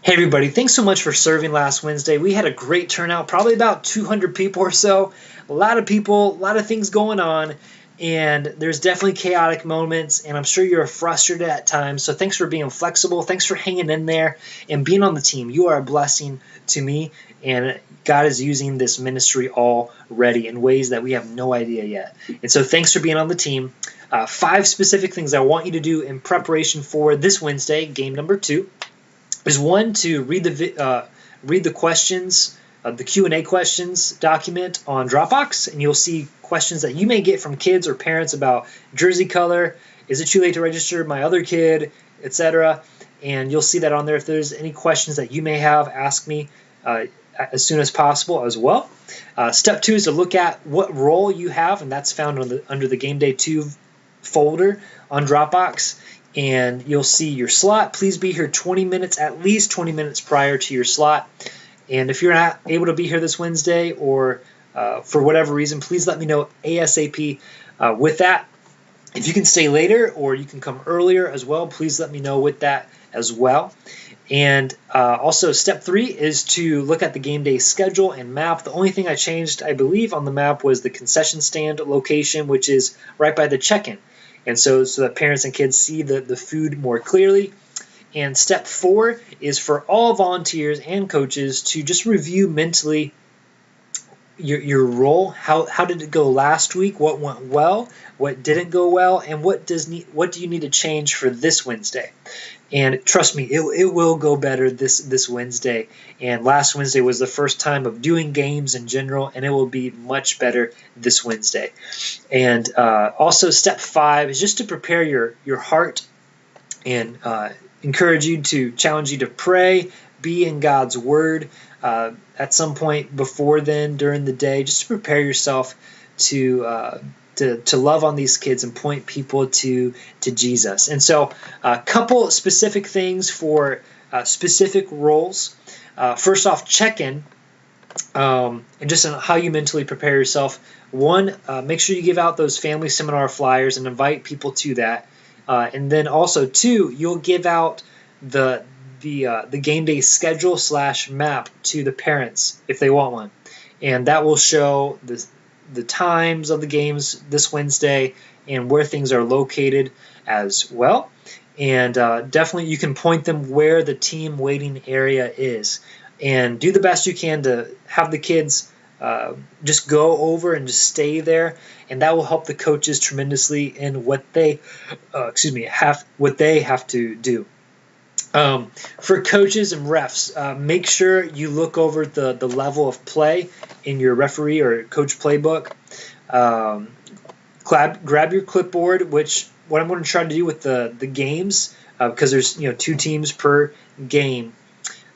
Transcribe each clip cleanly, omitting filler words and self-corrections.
Hey everybody, thanks so much for serving last Wednesday. We had a great turnout, probably about 200 people or so. A lot of people, a lot of things going on, and there's definitely chaotic moments, and I'm sure you're frustrated at times. So thanks for being flexible. Thanks for hanging in there and being on the team. You are a blessing to me, and God is using this ministry already in ways that we have no idea yet. And so thanks for being on the team. 5 specific things I want you to do in preparation for this Wednesday, game number 2. Is one to read the questions, the Q&A questions document on Dropbox, and you'll see questions that you may get from kids or parents about jersey color, is it too late to register my other kid, etc. And you'll see that on there. If there's any questions that you may have, ask me as soon as possible as well. Step 2 is to look at what role you have, and that's found under the Game Day 2 folder on Dropbox. And you'll see your slot. Please be here at least 20 minutes prior to your slot. And if you're not able to be here this Wednesday or for whatever reason, please let me know ASAP. With that, if you can stay later or you can come earlier as well, please let me know with that as well. And also step 3 is to look at the game day schedule and map. The only thing I changed, I believe, on the map was the concession stand location, which is right by the check-in. And so that parents and kids see the food more clearly. And step 4 is for all volunteers and coaches to just review mentally your role. How did it go last week? What went well? What didn't go well? And what do you need to change for this Wednesday? And trust me, it will go better this Wednesday. And last Wednesday was the first time of doing games in general, and it will be much better this Wednesday. And also step 5 is just to prepare your heart and challenge you to pray, be in God's Word at some point before then during the day, just to prepare yourself to love on these kids and point people to Jesus. And so a couple specific things for specific roles. First off, check-in, and just on how you mentally prepare yourself. 1, make sure you give out those family seminar flyers and invite people to that. And then also 2, you'll give out the game day schedule / map to the parents if they want one. And that will show the times of the games this Wednesday and where things are located as well. And definitely you can point them where the team waiting area is. And do the best you can to have the kids just go over and just stay there. And that will help the coaches tremendously in what they have to do. For coaches and refs, make sure you look over the level of play in your referee or coach playbook. Grab your clipboard, which what I'm going to try to do with the games, because there's 2 teams per game,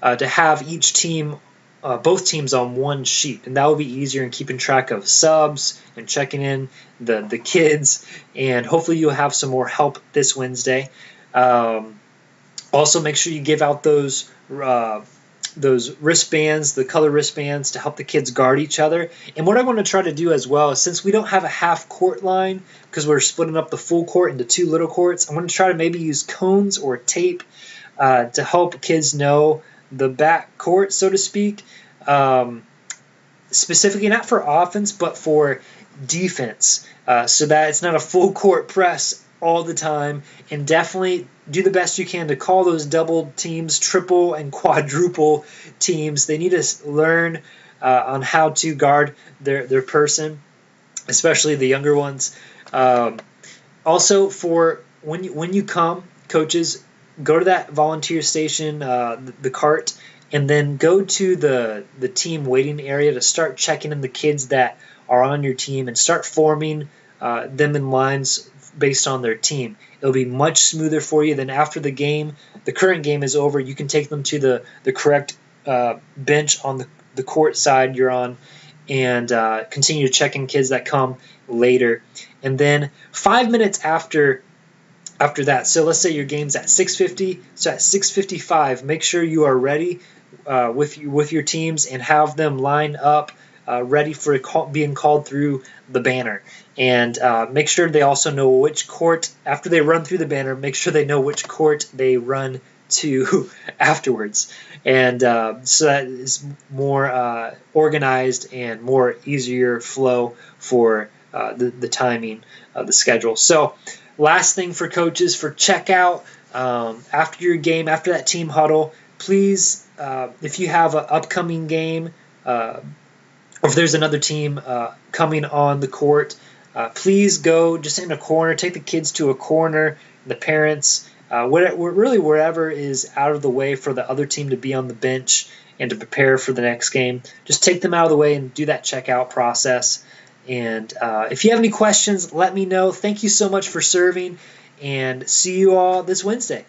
to have each team, both teams on one sheet, and that will be easier in keeping track of subs and checking in the kids, and hopefully you'll have some more help this Wednesday. Also, make sure you give out those wristbands, the color wristbands, to help the kids guard each other. And what I want to try to do as well is, since we don't have a half court line because we're splitting up the full court into 2 little courts, I'm going to try to maybe use cones or tape to help kids know the back court, so to speak, specifically not for offense but for defense, so that it's not a full court press all the time. And definitely do the best you can to call those double teams, triple and quadruple teams. They need to learn on how to guard their person, especially the younger ones. Also, for when you come, coaches, go to that volunteer station, the cart, and then go to the team waiting area to start checking in the kids that are on your team and start forming them in lines based on their team. It'll be much smoother for you. Then after the game, the current game is over, you can take them to the correct bench on the court side you're on, and continue to check in kids that come later. And then 5 minutes after that, so let's say your game's at 6:50, so at 6:55, make sure you are ready with your teams and have them line up ready for being called through the banner. And make sure they also know which court, after they run through the banner, make sure they know which court they run to afterwards. And so that is more organized and more easier flow for the timing of the schedule. So last thing for coaches for checkout, after your game, after that team huddle, please, if you have an upcoming game, or if there's another team coming on the court, please go just in a corner, take the kids to a corner, the parents, really wherever is out of the way for the other team to be on the bench and to prepare for the next game. Just take them out of the way and do that checkout process. And if you have any questions, let me know. Thank you so much for serving, and see you all this Wednesday.